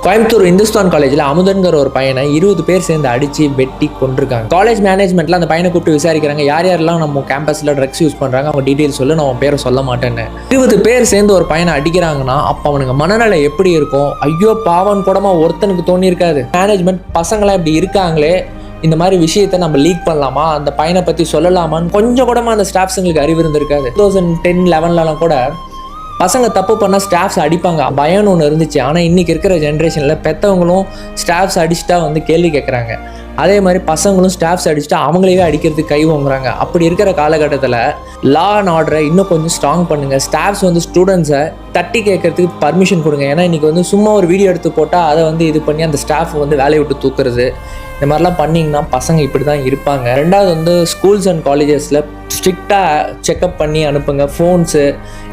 கோயம்புத்தூர் இந்துஸ்தான் காலேஜில் அமுதன்கிற ஒரு பையனை 20 பேர் சேர்ந்து அடிச்சு வெட்டி கொண்டிருக்காங்க. காலேஜ் மேனேஜ்மெண்ட்ல அந்த பையனை கூப்பிட்டு விசாரிக்கிறாங்க, யார் யாரெல்லாம் நம்ம கேம்பஸ்ல ட்ரக்ஸ் யூஸ் பண்றாங்க, அவங்க டீடைல்ஸ் சொல்லு, நான் பேரை சொல்ல மாட்டேன்னு. 20 பேர் சேர்ந்து ஒரு பையனை அடிக்கிறாங்கன்னா அப்ப அவனுக்கு மனநிலை எப்படி இருக்கும்? ஐயோ பாவன் கூடமா ஒருத்தனுக்கு தோணி இருக்காது. மேனேஜ்மெண்ட் பசங்களாம் இப்படி இருக்காங்களே, இந்த மாதிரி விஷயத்த நம்ம லீக் பண்ணலாமா, அந்த பையனை பத்தி சொல்லலாமான்னு கொஞ்சம் கூடமா அந்த ஸ்டாஃப்ஸுங்களுக்கு அறிவு இருந்திருக்காது. 2010-11 கூட பசங்க தப்பு பண்ணால் ஸ்டாஃப்ஸ் அடிப்பாங்க, பயம்னு ஒன்று இருந்துச்சு. ஆனால் இன்றைக்கி இருக்கிற ஜென்ரேஷனில் பெற்றவங்களும் ஸ்டாஃப்ஸ் அடிச்சுட்டா கேள்வி கேட்குறாங்க. அதே மாதிரி பசங்களும் ஸ்டாஃப்ஸ் அடிச்சுட்டா அவங்களையே அடிக்கிறதுக்கு கை வாங்குறாங்க. அப்படி இருக்கிற காலகட்டத்தில் லா அண்ட் ஆர்டரை இன்னும் கொஞ்சம் ஸ்ட்ராங் பண்ணுங்கள். ஸ்டாஃப்ஸ் ஸ்டூடெண்ட்ஸை தட்டி கேட்கறதுக்கு பர்மிஷன் கொடுங்க. ஏன்னா இன்றைக்கி சும்மா ஒரு வீடியோ எடுத்து போட்டால் அதை இது பண்ணி அந்த ஸ்டாஃப் வேலையை விட்டு தூக்குறது, இந்த மாதிரிலாம் பண்ணிங்கன்னா பசங்க இப்படி தான் இருப்பாங்க. ரெண்டாவது ஸ்கூல்ஸ் அண்ட் காலேஜஸில் ஸ்ட்ரிக்டாக செக்அப் பண்ணி அனுப்புங்க. ஃபோன்ஸு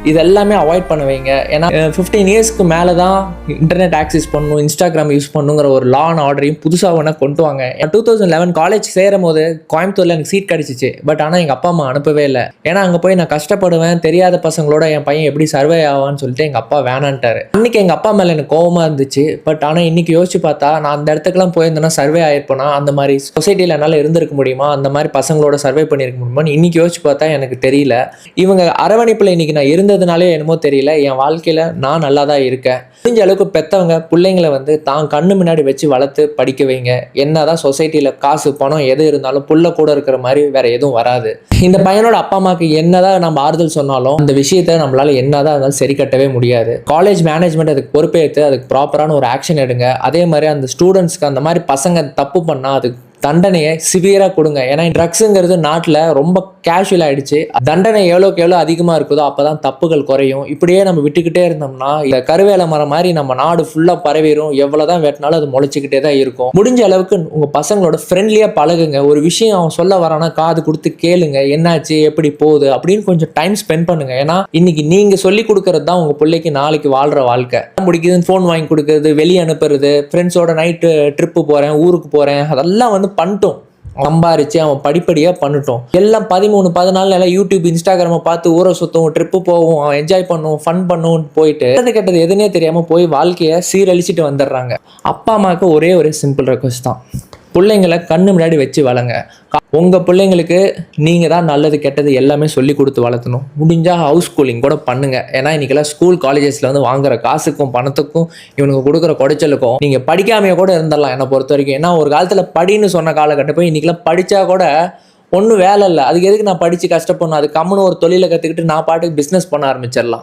இது எல்லாமே அவாய்ட் பண்ண வைங்க. ஏன்னா 15 இயர்ஸ்க்கு மேலே தான் இன்டர்நெட் ஆக்சஸ் பண்ணணும், இன்ஸ்டாகிராம் யூஸ் பண்ணுங்கிற ஒரு லா அண்ட் ஆர்டரையும் புதுசாக கொண்டு வாங்க. 2011 காலேஜ் சேரும் போது கோயம்புத்தூரில் எனக்கு சீட் கிடச்சிச்சு. பட் ஆனால் எங்கள் அப்பா அம்மா அனுப்பவே இல்லை. ஏன்னா அங்கே போய் நான் கஷ்டப்படுவேன், தெரியாத பசங்களோட என் பையன் எப்படி சர்வே ஆவான்னு சொல்லிட்டு எங்கள் அப்பா வேணான்ட்டாரு. அன்றைக்கி எங்கள் அப்பா மேலே எனக்கு கோவமாக இருந்துச்சு. பட் ஆனால் இன்றைக்கி யோசிச்சு பார்த்தா நான் அந்த இடத்துக்குலாம் போயிருந்தேன்னா சர்வே ஆயிருப்பேனா, அந்த மாதிரி சொசைட்டியில் என்னால் இருந்திருக்க முடியுமா, அந்த மாதிரி பசங்களோட சர்வே பண்ணியிருக்க முடியுமான்னு இன்றைக்கி யோசிச்சு பார்த்தா எனக்கு தெரியல. இவங்க அரவணைப்பில் இன்றைக்கி நான் இருந்ததுனாலே என்னமோ தெரியல, என் வாழ்க்கையில் நான் நல்லா தான் இருக்கேன். முடிஞ்ச அளவுக்கு பெற்றவங்க பிள்ளைங்களை தான் கண்ணு முன்னாடி வச்சு வளர்த்து படிக்க வைங்க. என்னதான் சொசைட்டியில் காசு பணம் எது இருந்தாலும் புள்ள கூட இருக்கிற மாதிரி வேற எதுவும் வராது. இந்த பையனோட அப்பா அம்மாவுக்கு என்னதான் நம்ம ஆறுதல் சொன்னாலும் அந்த விஷயத்த நம்மளால என்னதான் இருந்தாலும் சரி கட்டவே முடியாது. காலேஜ் மேனேஜ்மெண்ட் அதுக்கு பொறுப்பேற்று அதுக்கு ப்ராப்பரான ஒரு ஆக்ஷன் எடுங்க. அதே மாதிரி அந்த ஸ்டூடெண்ட்ஸ்க்கு அந்த மாதிரி பசங்க தப்பு பண்ணால் அதுக்கு தண்டனையை சிவியராக கொடுங்க. ஏன்னா ட்ரக்ஸுங்கிறது நாட்டில் ரொம்ப கேஷுவல் ஆகிடுச்சு. தண்டனை எவ்வளோக்கு எவ்வளோ அதிகமாக இருக்குதோ அப்போ தான் தப்புகள் குறையும். இப்படியே நம்ம விட்டுக்கிட்டே இருந்தோம்னா இந்த கருவேல மரம் மாதிரி நம்ம நாடு ஃபுல்லாக பரவிடும். எவ்வளோ தான் வெட்டினாலும் அது முளைச்சிக்கிட்டே தான் இருக்கும். முடிஞ்ச அளவுக்கு உங்கள் பசங்களோட ஃப்ரெண்ட்லியாக பழகுங்க. ஒரு விஷயம் அவன் சொல்ல வரானா காது கொடுத்து கேளுங்க, என்னாச்சு எப்படி போகுது அப்படின்னு கொஞ்சம் டைம் ஸ்பெண்ட் பண்ணுங்க. ஏன்னா இன்னைக்கு நீங்கள் சொல்லி கொடுக்கறது தான் உங்கள் பிள்ளைக்கு நாளைக்கு வாழ்கிற வாழ்க்கை. முடிக்குதுன்னு ஃபோன் வாங்கி கொடுக்கறது, வெளியே அனுப்புறது, ஃப்ரெண்ட்ஸோட நைட்டு ட்ரிப்பு போகிறேன், ஊருக்கு போகிறேன், அதெல்லாம் பண்ணிட்டோம். சம்பாரிச்சு அவன் படிப்படியாக பண்ணிட்டோம். எல்லாம் 13-14 எல்லாம் யூடியூப் இன்ஸ்டாகிராமை பார்த்து ஊரை சுத்தவும், ட்ரிப்பு போவோம், அவன் என்ஜாய் பண்ணுவோம், ஃபன் பண்ணுவோம் போயிட்டு கெட்டது எதுனே தெரியாமல் போய் வாழ்க்கையை சீரழிச்சிட்டு வந்துடுறாங்க. அப்பா அம்மாவுக்கு ஒரே ஒரு சிம்பிள் ரெக்வஸ்ட் தான், பிள்ளைங்களை கண்ணு முன்னாடி வச்சு வளங்க. உங்கள் பிள்ளைங்களுக்கு நீங்கள் தான் நல்லது கெட்டது எல்லாமே சொல்லி கொடுத்து வளர்த்தணும். முடிஞ்சால் ஹவுஸ் ஸ்கூலிங் கூட பண்ணுங்கள். ஏன்னா இன்றைக்கெல்லாம் ஸ்கூல் காலேஜஸில் வாங்குற காசுக்கும் பணத்துக்கும் இவனுக்கு கொடுக்குற குடைச்சலுக்கும் நீங்கள் படிக்காமையே கூட இருந்துடலாம் என்னை பொறுத்த வரைக்கும். ஏன்னா ஒரு காலத்தில் படின்னு சொன்ன காலகட்டம் போய் இன்றைக்கெல்லாம் படித்தா கூட ஒன்றும் வேலை இல்லை. அதுக்கு எதுக்கு நான் படித்து கஷ்டப்படணும்? அது கம்முன்னு ஒரு தொழிலை கற்றுக்கிட்டு நான் பாட்டுக்கு பிஸ்னஸ் பண்ண ஆரம்பிச்சிடலாம்.